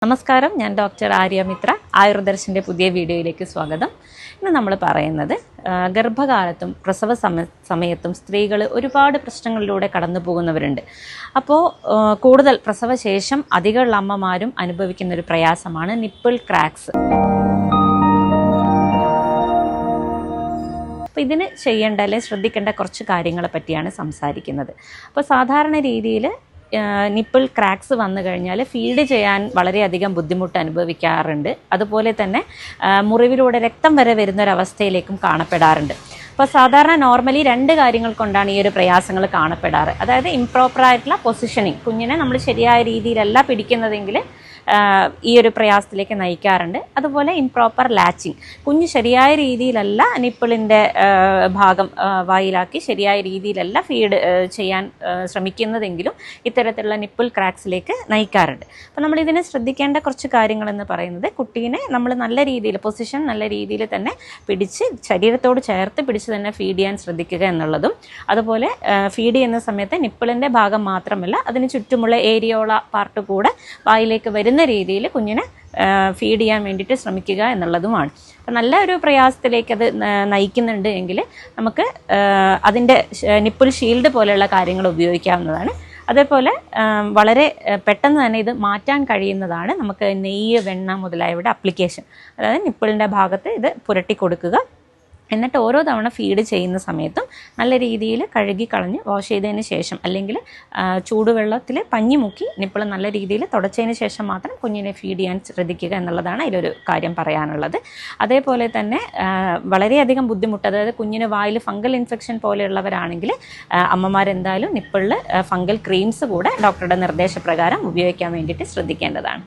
നമസ്കാരം, ഞാൻ ഡോക്ടർ ആര്യ മിത്ര. ആയുർദർശൻ്റെ പുതിയ വീഡിയോയിലേക്ക് സ്വാഗതം. ഇന്ന് നമ്മൾ പറയുന്നത് ഗർഭകാലത്തും പ്രസവ സമയത്തും സ്ത്രീകൾ ഒരുപാട് പ്രശ്നങ്ങളിലൂടെ കടന്നു പോകുന്നവരുണ്ട്. അപ്പോൾ കൂടുതൽ പ്രസവശേഷം അധികമുള്ള അമ്മമാരും അനുഭവിക്കുന്ന ഒരു പ്രയാസമാണ് നിപ്പിൾ ക്രാക്സ്. അപ്പോൾ ഇതിന് ചെയ്യേണ്ട അല്ലെങ്കിൽ ശ്രദ്ധിക്കേണ്ട കുറച്ച് കാര്യങ്ങളെ പറ്റിയാണ് സംസാരിക്കുന്നത്. അപ്പോൾ സാധാരണ രീതിയിൽ നിപ്പിൾ ക്രാക്സ് വന്നു കഴിഞ്ഞാൽ ഫീഡ് ചെയ്യാൻ വളരെയധികം ബുദ്ധിമുട്ട് അനുഭവിക്കാറുണ്ട്. അതുപോലെ തന്നെ മുറിവിലൂടെ രക്തം വരെ വരുന്നൊരവസ്ഥയിലേക്കും കാണപ്പെടാറുണ്ട്. അപ്പോൾ സാധാരണ നോർമലി രണ്ട് കാര്യങ്ങൾ കൊണ്ടാണ് ഈ ഒരു പ്രയാസങ്ങൾ കാണപ്പെടാറ്. അതായത് ഇംപ്രോപ്പറായിട്ടുള്ള പൊസിഷനിങ്, കുഞ്ഞിനെ നമ്മൾ ശരിയായ രീതിയിലല്ല പിടിക്കുന്നതെങ്കിൽ ഈ ഒരു പ്രയാസത്തിലേക്ക് നയിക്കാറുണ്ട്. അതുപോലെ ഇംപ്രോപ്പർ ലാച്ചിങ്, കുഞ്ഞ് ശരിയായ രീതിയിലല്ല നിപ്പിളിൻ്റെ ഭാഗം വായിലാക്കി ശരിയായ രീതിയിലല്ല ഫീഡ് ചെയ്യാൻ ശ്രമിക്കുന്നതെങ്കിലും ഇത്തരത്തിലുള്ള നിപ്പിൾ ക്രാക്സിലേക്ക് നയിക്കാറുണ്ട്. അപ്പോൾ നമ്മളിതിനെ ശ്രദ്ധിക്കേണ്ട കുറച്ച് കാര്യങ്ങളെന്ന് പറയുന്നത്, കുട്ടീനെ നമ്മൾ നല്ല രീതിയിൽ പൊസിഷൻ നല്ല രീതിയിൽ തന്നെ പിടിച്ച് ശരീരത്തോട് ചേർത്ത് പിടിച്ച് തന്നെ ഫീഡ് ചെയ്യാൻ ശ്രദ്ധിക്കുക എന്നുള്ളതും, അതുപോലെ ഫീഡ് ചെയ്യുന്ന സമയത്ത് നിപ്പിളിൻ്റെ ഭാഗം മാത്രമല്ല അതിന് ചുറ്റുമുള്ള ഏരിയോള പാർട്ട് കൂടെ വായിലേക്ക് വരുന്ന രീതിയിൽ കുഞ്ഞിനെ ഫീഡ് ചെയ്യാൻ വേണ്ടിയിട്ട് ശ്രമിക്കുക എന്നുള്ളതുമാണ്. അപ്പം നല്ല ഒരു പ്രയാസത്തിലേക്ക് അത് നയിക്കുന്നുണ്ട് എങ്കിൽ നമുക്ക് അതിൻ്റെ നിപ്പിൾ ഷീൽഡ് പോലെയുള്ള കാര്യങ്ങൾ ഉപയോഗിക്കാവുന്നതാണ്. അതേപോലെ വളരെ പെട്ടെന്ന് തന്നെ ഇത് മാറ്റാൻ കഴിയുന്നതാണ് നമുക്ക് നെയ്യ്, വെണ്ണ മുതലായവയുടെ അപ്ലിക്കേഷൻ. അതായത് നിപ്പിളിൻ്റെ ഭാഗത്ത് ഇത് പുരട്ടി കൊടുക്കുക. എന്നിട്ട് ഓരോ തവണ ഫീഡ് ചെയ്യുന്ന സമയത്തും നല്ല രീതിയിൽ കഴുകി കളഞ്ഞ് വാഷ് ചെയ്തതിന് ശേഷം, അല്ലെങ്കിൽ ചൂടുവെള്ളത്തിൽ പഞ്ഞി മുക്കി നിപ്പിൾ നല്ല രീതിയിൽ തുടച്ചതിന് ശേഷം മാത്രം കുഞ്ഞിനെ ഫീഡ് ചെയ്യാൻ ശ്രദ്ധിക്കുക എന്നുള്ളതാണ് അതിലൊരു കാര്യം പറയാനുള്ളത്. അതേപോലെ തന്നെ വളരെയധികം ബുദ്ധിമുട്ട്, അതായത് കുഞ്ഞിന് വായിൽ ഫംഗൽ ഇൻഫെക്ഷൻ പോലെയുള്ളവരാണെങ്കിൽ അമ്മമാരെന്തായാലും നിപ്പിളിൽ ഫംഗൽ ക്രീംസ് കൂടെ ഡോക്ടറുടെ നിർദ്ദേശപ്രകാരം ഉപയോഗിക്കാൻ വേണ്ടിയിട്ട് ശ്രദ്ധിക്കേണ്ടതാണ്.